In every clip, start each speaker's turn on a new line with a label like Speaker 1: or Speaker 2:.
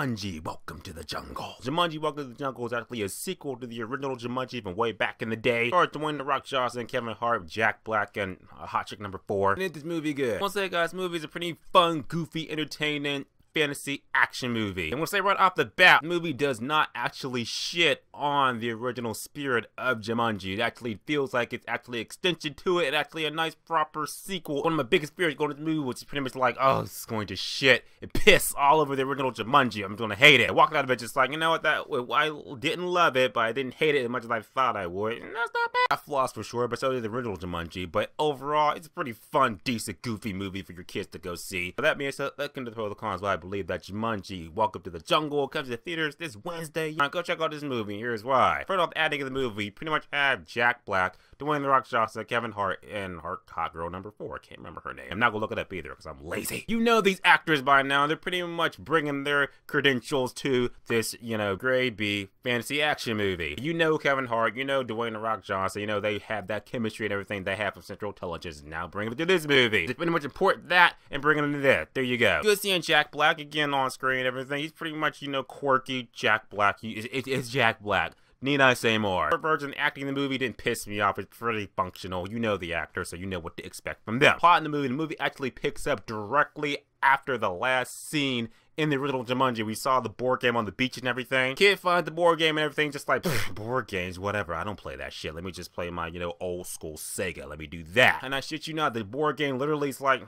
Speaker 1: Jumanji, Welcome to the Jungle. Jumanji, Welcome to the Jungle is actually a sequel to the original Jumanji from way back in the day. Starred Dwayne "The Rock" Johnson, Kevin Hart, Jack Black, and Hot Chick number 4. And this movie good. I want to say, guys, this movie is a pretty fun, goofy, entertaining fantasy action movie. I'm gonna say right off the bat, the movie does not actually shit on the original spirit of Jumanji. It actually feels like it's actually an extension to it and actually a nice proper sequel. One of my biggest fears going to the movie was pretty much like, oh, it's going to shit and piss all over the original Jumanji. I'm gonna hate it. Walking out of it just like, you know what, I didn't love it, but I didn't hate it as much as I thought I would. And that's not bad. I flaws for sure, but so did the original Jumanji. But overall, it's a pretty fun, decent, goofy movie for your kids to go see. But that being said, let's get into the pros and cons. Why I believe that Jumanji, Welcome to the Jungle, comes to the theaters this Wednesday. Go check out this movie. Here's why. First off, the adding of the movie, you pretty much have Jack Black, Dwayne "The Rock" Johnson, Kevin Hart, and hot girl number 4. I can't remember her name. I'm not gonna look it up either because I'm lazy. You know these actors by now. They're pretty much bringing their credentials to this, grade B fantasy action movie. You know Kevin Hart, you know Dwayne "The Rock" Johnson, you know they have that chemistry and everything they have from Central Intelligence. Now bring it to this movie. They pretty much import that and bring it into this. There you go. Good seeing Jack Black again on screen and everything. He's pretty much, quirky Jack Black. It's Jack Black. Need I say more? Her version acting in the movie didn't piss me off. It's pretty functional. You know the actor, so you know what to expect from them. Plot in the movie actually picks up directly after the last scene in the original Jumanji. We saw the board game on the beach and everything. Kid finds the board game and everything, just like, board games, whatever. I don't play that shit. Let me just play my, old school Sega. Let me do that. And I shit you not, the board game literally is like,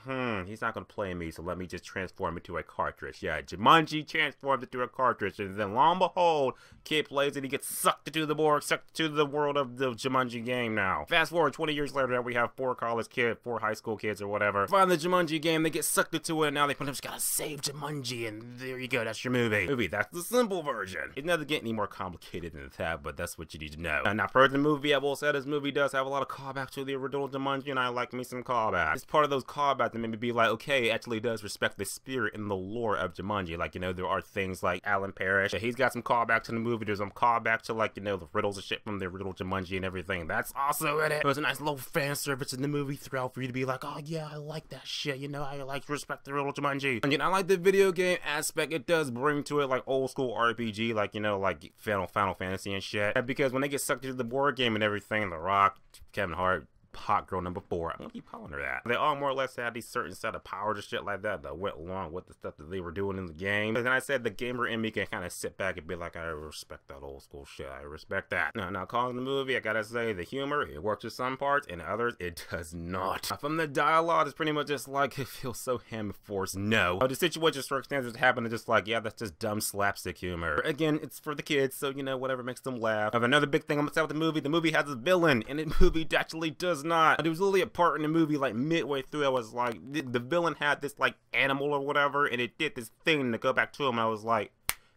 Speaker 1: he's not gonna play me, so let me just transform it to a cartridge. Yeah, Jumanji transforms it to a cartridge, and then lo and behold, kid plays it, he gets sucked into the board, sucked to the world of the Jumanji game now. Fast forward 20 years later, we have 4 college kids, 4 high school kids or whatever. Find the Jumanji game, they get sucked into it, and now they pretty much gotta save Jumanji, and there you go, that's your movie. That's the simple version. It doesn't get any more complicated than that, but that's what you need to know. Now, for the movie, I will say this movie does have a lot of callbacks to the original Jumanji, and I like me some callbacks. It's part of those callbacks that made me be like, okay, it actually does respect the spirit and the lore of Jumanji. Like, there are things like Alan Parrish. He's got some callbacks in the movie. There's some callbacks to, like, the riddles and shit from the original Jumanji and everything. That's also in it. There's a nice little fan service in the movie throughout for you to be like, oh yeah, I like that shit. I like respect the original Jumanji. And I like the video game aspect it does bring to it, like old school RPG, like like Final Fantasy and shit. And because when they get sucked into the board game and everything, The Rock, Kevin Hart, hot girl number 4, I'm gonna keep calling her that. They all more or less had these certain set of powers and shit like that went along with the stuff that they were doing in the game. And then I said the gamer in me can kind of sit back and be like, I respect that old school shit. I respect that. Now calling the movie, I gotta say the humor, it works with some parts, and others, it does not. From the dialogue, it's pretty much just like, it feels so ham-forced. No. The situation circumstances happen and just like, yeah, that's just dumb slapstick humor. Again, it's for the kids, so whatever makes them laugh. Another big thing I'm gonna say with the movie has a villain, and the movie actually does not. There was literally a part in the movie like midway through I was like, the villain had this like animal or whatever, and it did this thing to go back to him, and I was like,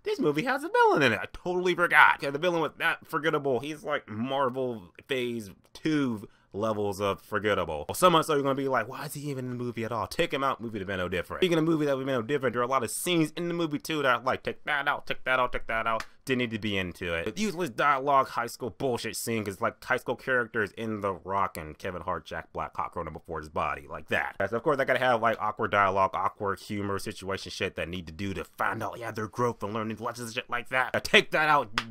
Speaker 1: this movie has a villain in it. I totally forgot. Okay, the villain was not forgettable. He's like Marvel Phase 2 levels of forgettable. Well, some of us are gonna be like, why is he even in the movie at all? Take him out, movie to be no different. Speaking of movie that would be no different, there are a lot of scenes in the movie too that are like, take that out, take that out, take that out. Didn't need to be into it. The useless dialogue, high school bullshit scene, because like high school characters in The Rock and Kevin Hart, Jack Black, hot girl number 4's body, like that. So of course I gotta have like awkward dialogue, awkward humor, situation shit that I need to do to find out, yeah, their growth and learning lessons and shit like that. Take that out.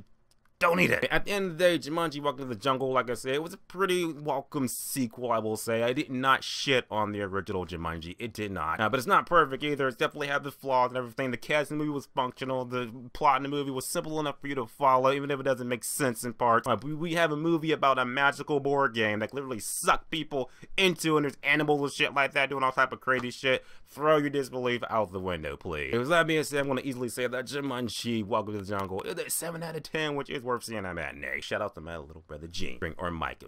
Speaker 1: Don't need it. At the end of the day, Jumanji, Welcome to the Jungle, like I said, it was a pretty welcome sequel, I will say. I did not shit on the original Jumanji. It did not. But it's not perfect either. It's definitely had the flaws and everything. The cast in the movie was functional. The plot in the movie was simple enough for you to follow, even if it doesn't make sense in parts. We have a movie about a magical board game that literally suck people into, and there's animals and shit like that doing all type of crazy shit. Throw your disbelief out the window, please. With that being said, I'm going to easily say that Jumanji, Welcome to the Jungle is a 7 out of 10, which is worth seeing at matinee. Shout out to my little brother Gene, or Mike.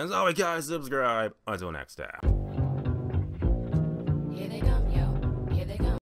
Speaker 1: As always, guys, subscribe. Until next time.